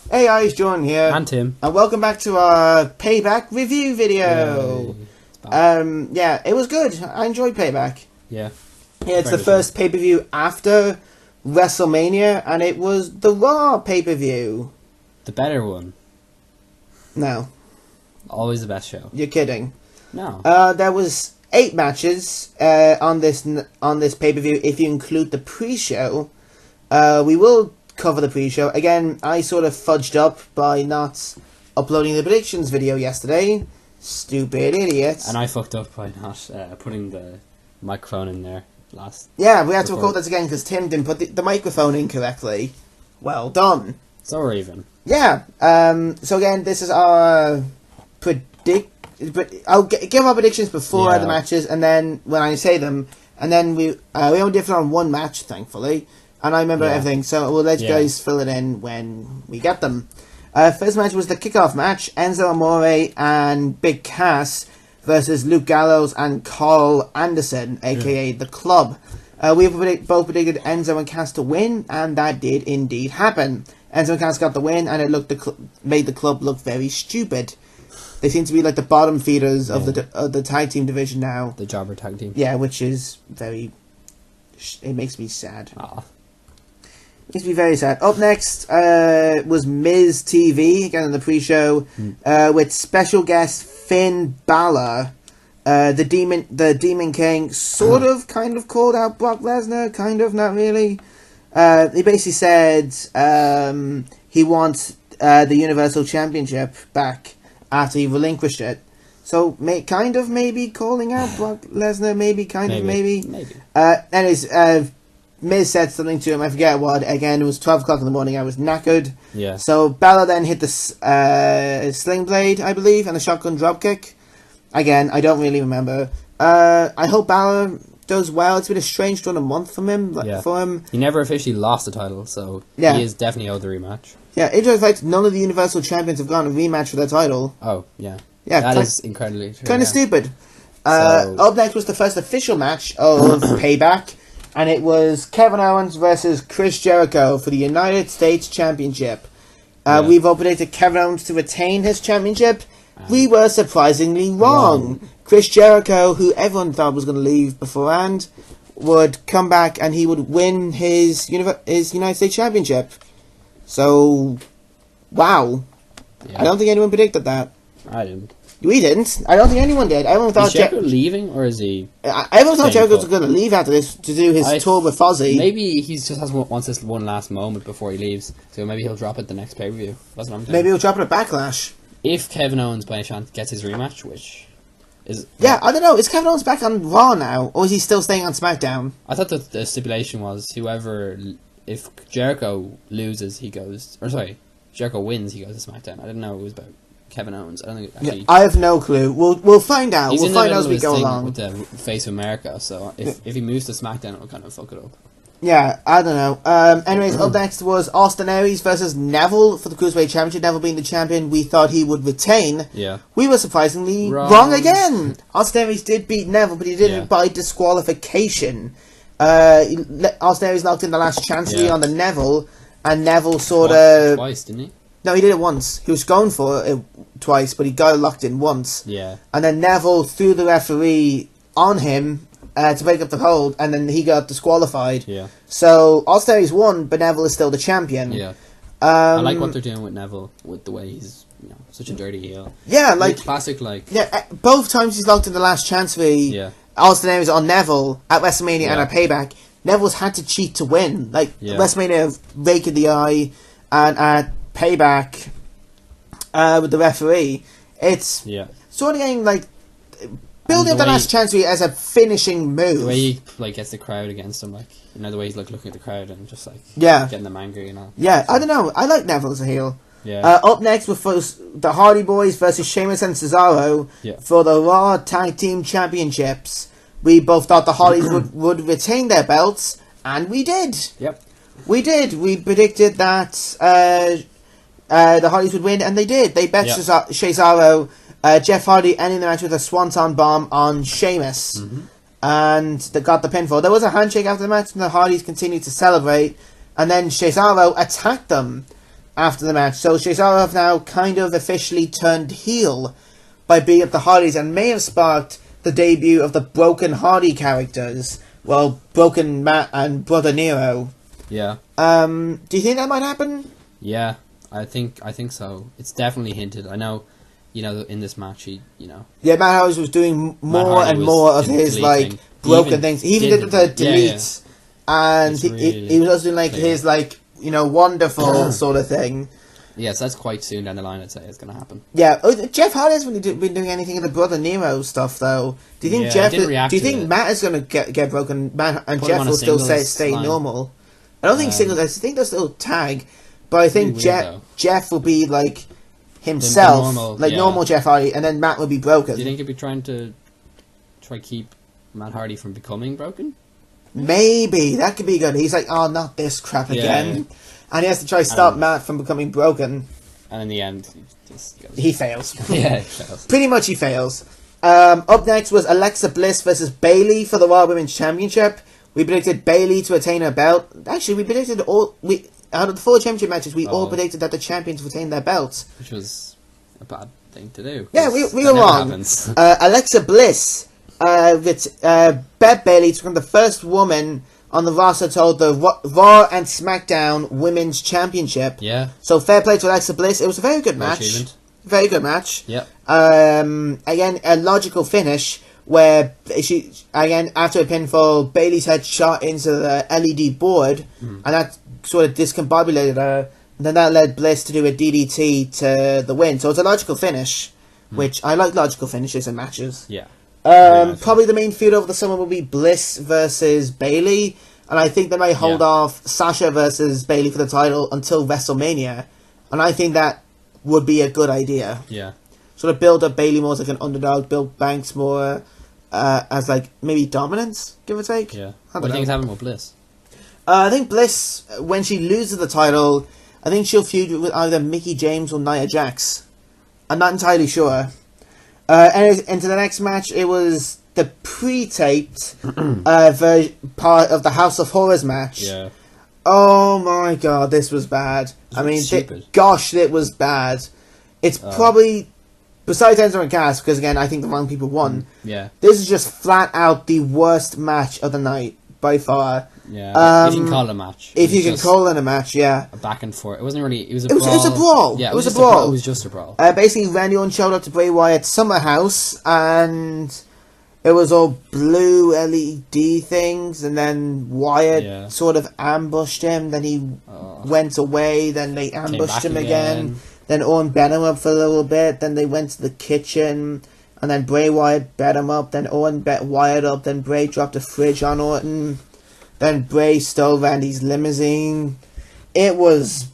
Hey guys, John here. And Tim. And welcome back to our Payback review video. Yeah, it was good. I enjoyed Payback. Yeah. Yeah, it's the first pay-per-view after WrestleMania, and it was the Raw pay-per-view. The better one. No. Always the best show. You're kidding. No. There was 8 matches on this pay-per-view if you include the pre-show. We will cover the pre-show. Again, I sort of fudged up by not uploading the predictions video yesterday. Stupid idiot. And I fucked up by not putting the microphone in there last. Yeah, we had to record this again because Tim didn't put the microphone in correctly. Well done. So even. Yeah. So again, this is our I'll give our predictions before the matches, and then when I say them, and then we only differ on one match, thankfully. And I remember everything, so we'll let you guys fill it in when we get them. First match was the kickoff match. Enzo Amore and Big Cass versus Luke Gallows and Carl Anderson, a.k.a. The Club. We both predicted Enzo and Cass to win, and that did indeed happen. Enzo and Cass got the win, and it made the Club look very stupid. They seem to be like the bottom feeders of the tag team division now. The jobber tag team. Yeah, which is very... It makes me sad. Aww. Makes me very sad. Up next was Miz TV, again in the pre-show, with special guest Finn Balor. The Demon King sort of, kind of called out Brock Lesnar, kind of, not really. He basically said he wants the Universal Championship back after he relinquished it. So, maybe calling out Brock Lesnar, maybe. Anyways, Miz said something to him, I forget what. Again, it was 12 o'clock in the morning, I was knackered. Yeah. So Balor then hit the sling blade, I believe, and the shotgun dropkick. Again, I don't really remember. I hope Balor does well. It's been a strange run a month for him. He never officially lost the title, so he is definitely owed the rematch. Yeah, interesting fact, none of the Universal Champions have gone a rematch for their title. Oh, yeah. Yeah, that is incredibly true. Kind of stupid. Up next was the first official match of Payback. And it was Kevin Owens versus Chris Jericho for the United States Championship. We've all predicted Kevin Owens to retain his championship. We were surprisingly wrong. Chris Jericho, who everyone thought was going to leave beforehand, would come back and he would win his United States Championship. So, wow. Yeah. I don't think anyone predicted that. I didn't. We didn't. I don't think anyone did. Everyone thought is Jericho leaving, or is he... Everyone thought Jericho was going to leave after this to do his tour with Fozzy. Maybe he just wants this one last moment before he leaves, so maybe he'll drop it the next pay-per-view. That's what I'm thinking. Maybe he'll drop it at Backlash. If Kevin Owens, by any chance, gets his rematch, which is... Yeah, I don't know. Is Kevin Owens back on Raw now, or is he still staying on SmackDown? I thought that the stipulation was if Jericho loses, he goes... Or sorry, Jericho wins, he goes to SmackDown. I didn't know it was about Kevin Owens. I don't think actually... I have no clue. We'll find out. We'll find out as we go along. With the face of America, so if he moves to SmackDown, it'll kind of fuck it up. Yeah, I don't know. Anyways, up next was Austin Aries versus Neville for the Cruiserweight Championship. Neville being the champion, we thought he would retain. Yeah. We were surprisingly wrong again. Austin Aries did beat Neville, but he did it by disqualification. Austin Aries locked in the last chancery on the Neville, and Neville sort of... Twice, didn't he? No, he did it once. He was going for it twice, but he got locked in once. Yeah. And then Neville threw the referee on him to break up the hold, and then he got disqualified. Yeah. So Austin Aries won, but Neville is still the champion. Yeah. I like what they're doing with Neville, with the way he's such a dirty heel. Yeah, like classic, like both times he's locked in the last chancery. Yeah. Austin Aries on Neville at WrestleMania and at Payback. Neville's had to cheat to win. Like WrestleMania, rake in the eye, and at Payback with the referee. It's sort of getting like building up the last chancery as a finishing move. The way he gets the crowd against him, the way he's looking at the crowd and just getting them angry and all. Yeah, I don't know. I like Neville as a heel. Yeah. Up next was the Hardy Boys versus Sheamus and Cesaro for the Raw Tag Team Championships. We both thought the Hardys would retain their belts, and we did. Yep. We did. We predicted that the Hardys would win, and they did. They bet Cesaro. Jeff Hardy ending the match with a swanton bomb on Sheamus. And they got the pinfall. There was a handshake after the match, and the Hardys continued to celebrate. And then Cesaro attacked them. after the match. So Cesaro have now kind of officially turned heel by beating up the Hardys, and may have sparked the debut of the Broken Hardy characters. Well, Broken Matt and Brother Nero. Yeah. Do you think that might happen? Yeah, I think so. It's definitely hinted. I know, in this match, Yeah, Matt Hardy was doing more and more of his, like, broken things. He even did the deletes. Yeah. And he was also doing, like, his, like, wonderful sort of thing. Yes, that's quite soon down the line, I'd say, it's going to happen. Yeah, Jeff Hardy hasn't really been doing anything of the Brother Nero stuff, though. Do you think Matt is going to get broken? Matt and Jeff will still stay normal. I don't think singles. I think they'll still tag, but I think Jeff will be like himself, normal Jeff Hardy, and then Matt will be broken. Do you think he'll be trying to keep Matt Hardy from becoming broken? Maybe that could be good. He's like, oh, not this crap again. And he has to try to stop Matt from becoming broken. And in the end, he fails. Yeah, he fails. Pretty much he fails. Up next was Alexa Bliss versus Bayley for the Raw Women's Championship. We predicted Bayley to attain her belt. Actually, we predicted out of the 4 championship matches, we all predicted that the champions would retain their belts. Which was a bad thing to do. Yeah, we were wrong. Alexa Bliss bet Bayley to become the first woman on the roster to hold the Raw and SmackDown Women's Championship. Yeah. So fair play to Alexa Bliss. It was a very good match. Very good match. Yep. Again, a logical finish where she, again, after a pinfall, Bayley's head shot into the LED board, and that sort of discombobulated her. And then that led Bliss to do a DDT to the win. So it's a logical finish, which I like logical finishes in matches. Yeah. Probably the main feud over the summer will be Bliss versus Bayley, and I think they may hold off Sasha versus Bayley for the title until WrestleMania, and I think that would be a good idea. Yeah. Sort of build up Bayley more as like an underdog, build Banks more as like maybe dominance, give or take. Yeah. What do you think is happening with Bliss? I think Bliss, when she loses the title, I think she'll feud with either Mickie James or Nia Jax. I'm not entirely sure. And into the next match, it was the pre-taped part of the House of Horrors match. Yeah. Oh my god, this was bad. Gosh, it was bad. It's probably, besides Enzo and Cass, because again, I think the wrong people won. Yeah. This is just flat out the worst match of the night, by far. Yeah. If you can call it a match. If you can call it a match, yeah. A back and forth. It wasn't really, it was a brawl. It was a brawl. Yeah, it was a brawl. It was just a brawl. Basically, Randy Orton showed up to Bray Wyatt's summer house, and it was all blue LED things, and then Wyatt sort of ambushed him, then he went away, then they ambushed him again. Then Orton bet him up for a little bit, then they went to the kitchen, and then Bray Wyatt bet him up, then Orton bet Wyatt up, then Bray dropped a fridge on Orton, then Bray stole Randy's limousine. It was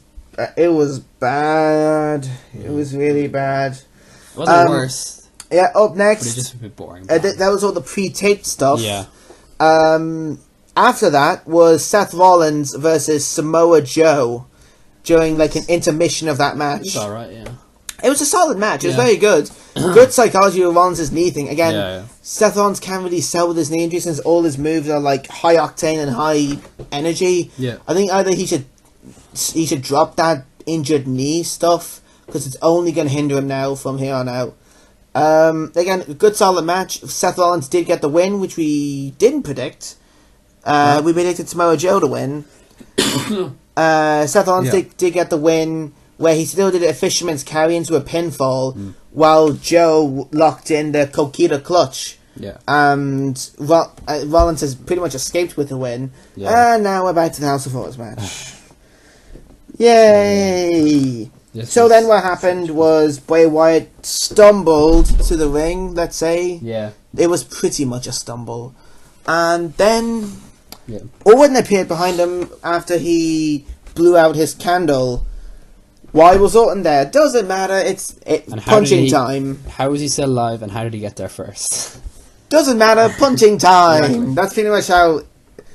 bad. It was really bad. It wasn't worse. Yeah, up next. But it just a bit boring. That was all the pre-taped stuff. Yeah. After that was Seth Rollins versus Samoa Joe during like an intermission of that match. It's alright, yeah. It was a solid match. It was very good. Good psychology with Rollins' knee thing. Again, Seth Rollins can't really sell with his knee injury since all his moves are like high octane and high energy. Yeah. I think either he should drop that injured knee stuff because it's only going to hinder him now from here on out. Again, a good solid match. Seth Rollins did get the win, which we didn't predict. We predicted Samoa Joe to win. Seth Rollins did get the win, where he still did a fisherman's carry into a pinfall, while Joe locked in the Coquita clutch. Yeah. And Rollins has pretty much escaped with the win. Yeah. And now we're back to the House of Horrors match. Yay! Yes, so then what happened was Bray Wyatt stumbled to the ring, let's say. Yeah. It was pretty much a stumble. And then Orton appeared behind him after he blew out his candle. Why was Orton there? Doesn't matter. It's punching time. How was he still alive, and how did he get there first? Doesn't matter. Punching time. Exactly. That's pretty much how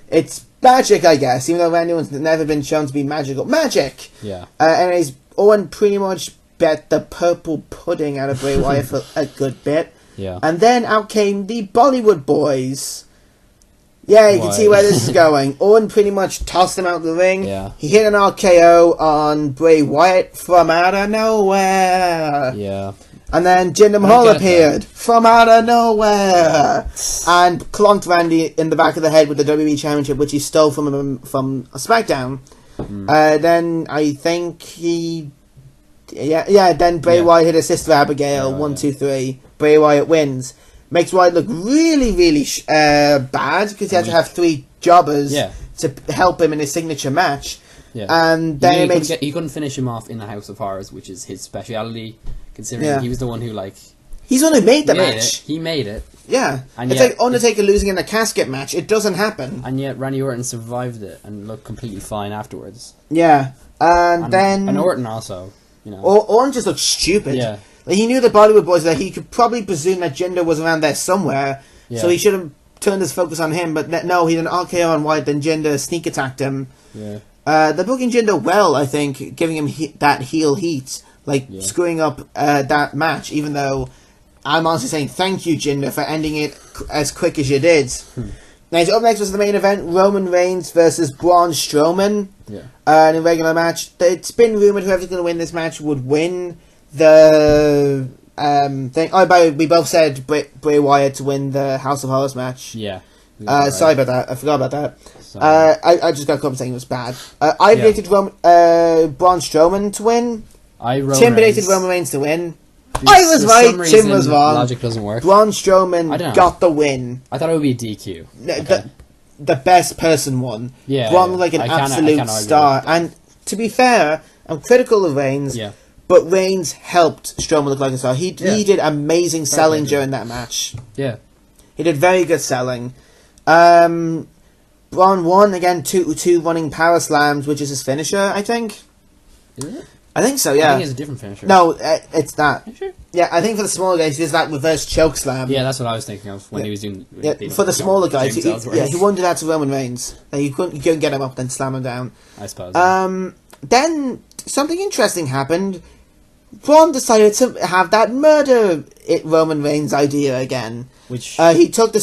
it's magic, I guess. Even though anyone's never been shown to be magical. Magic. Yeah. Anyways, Orton pretty much bet the purple pudding out of Bray Wyatt for a good bit. Yeah. And then out came the Bollywood boys. Yeah, you can see where this is going. Owen pretty much tossed him out of the ring. Yeah. He hit an RKO on Bray Wyatt from out of nowhere. Yeah. And then Jinder Mahal appeared from out of nowhere and clonked Randy in the back of the head with the WWE Championship, which he stole from him from SmackDown. Then I think then Bray Wyatt hit his sister Abigail, 1, 2, 3. Bray Wyatt wins. Makes Wyatt look really, really bad because he had to have 3 jobbers to help him in his signature match. Yeah. And then he couldn't finish him off in the House of Horrors, which is his speciality, considering he was the one who, like... He's the one who made the match. He made it. Yeah. And it's like Undertaker losing in a casket match. It doesn't happen. And yet Randy Orton survived it and looked completely fine afterwards. Yeah. And then... And Orton also, you know. Orton just looked stupid. Yeah. Like, he knew the Bollywood boys that he could probably presume that Jinder was around there somewhere, so he should have turned his focus on him, but no, he did an RKO on Wyatt, then Jinder sneak attacked him. Yeah. They're booking Jinder well, I think, giving him that heel heat, screwing up that match, even though I'm honestly saying thank you, Jinder, for ending it as quick as you did. Now, up next was the main event, Roman Reigns versus Braun Strowman, in a regular match. It's been rumoured whoever's going to win this match would win the thing. We both said Bray Wyatt to win the House of Horrors match. Yeah. Sorry about that. I forgot about that. I just got caught saying it was bad. I predicted Braun Strowman to win. Tim predicted Roman Reigns to win. I was right. Tim was wrong. Logic doesn't work. Braun Strowman got the win. I thought it would be a DQ. The best person won. Yeah. Braun was like an absolute star. And to be fair, I'm critical of Reigns. Yeah. But Reigns helped Strowman look like a star. He did amazing selling during that match. Yeah. He did very good selling. Braun won, again, two running power slams, which is his finisher, I think. Is it? I think so, yeah. I think it's a different finisher. No, it's that. Are you sure? Yeah, I think for the smaller guys, he does that reverse choke slam. Yeah, that's what I was thinking of when he was doing... for the smaller guys, he won't do that to Roman Reigns. You couldn't get him up, then slam him down. I suppose. Then, something interesting happened. Braun decided to have that murder Roman Reigns idea again. Which he took the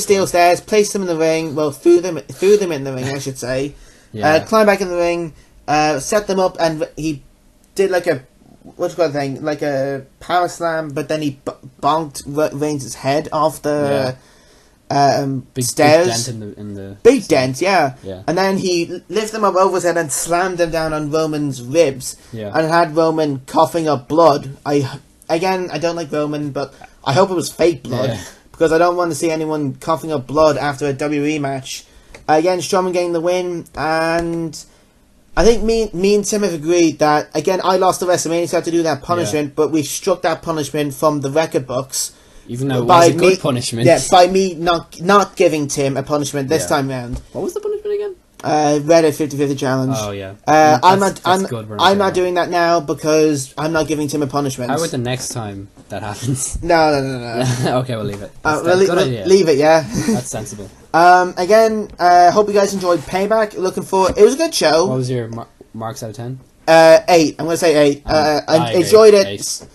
steel stairs, placed them in the ring. Well, threw them in the ring, I should say. Yeah. Climbed back in the ring, set them up, and he did like a like a power slam. But then he bonked Reigns' head off the stairs. Big dent in the big dent, yeah. And then he lifted them up over his head and slammed them down on Roman's ribs. Yeah. And had Roman coughing up blood. I don't like Roman, but I hope it was fake blood because I don't want to see anyone coughing up blood after a WWE match. Again, Strowman getting the win, and I think me and Tim have agreed that again I lost the WrestleMania, so I had to do that punishment, but we struck that punishment from the record books. Even though it was a good punishment. Yeah, by me not giving Tim a punishment this time round. What was the punishment again? Reddit 50-50 challenge. Oh yeah. I'm not doing that now because I'm not giving Tim a punishment. How about the next time that happens? No. Okay, we'll leave it. Leave it, yeah. That's sensible. Again, hope you guys enjoyed Payback. Looking forward. It was a good show. What was your marks out of 10? 8. I'm going to say 8. I enjoyed it. 8.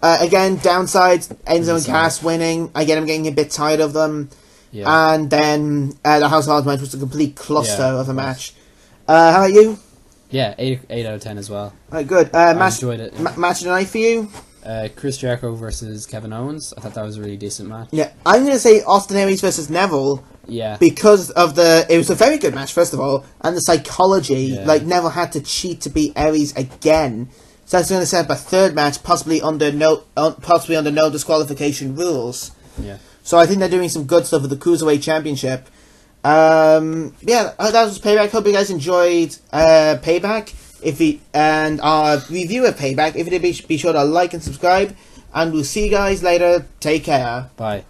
Again, downsides, Enzo and Cass winning. Again, I'm getting a bit tired of them. Yeah. And then the House of Horrors match was a complete cluster of a match. How about you? Yeah, 8 out of 10 as well. Right, good. I enjoyed it. Match of the night for you? Chris Jericho versus Kevin Owens. I thought that was a really decent match. Yeah, I'm going to say Austin Aries versus Neville. Yeah. Because of it was a very good match, first of all, and the psychology. Yeah. Like, Neville had to cheat to beat Aries again. So that's going to set up a third match, possibly under no disqualification rules. Yeah. So I think they're doing some good stuff with the Cruiserweight Championship. That was Payback. Hope you guys enjoyed Payback. And our review of Payback. If you did, be sure to like and subscribe. And we'll see you guys later. Take care. Bye.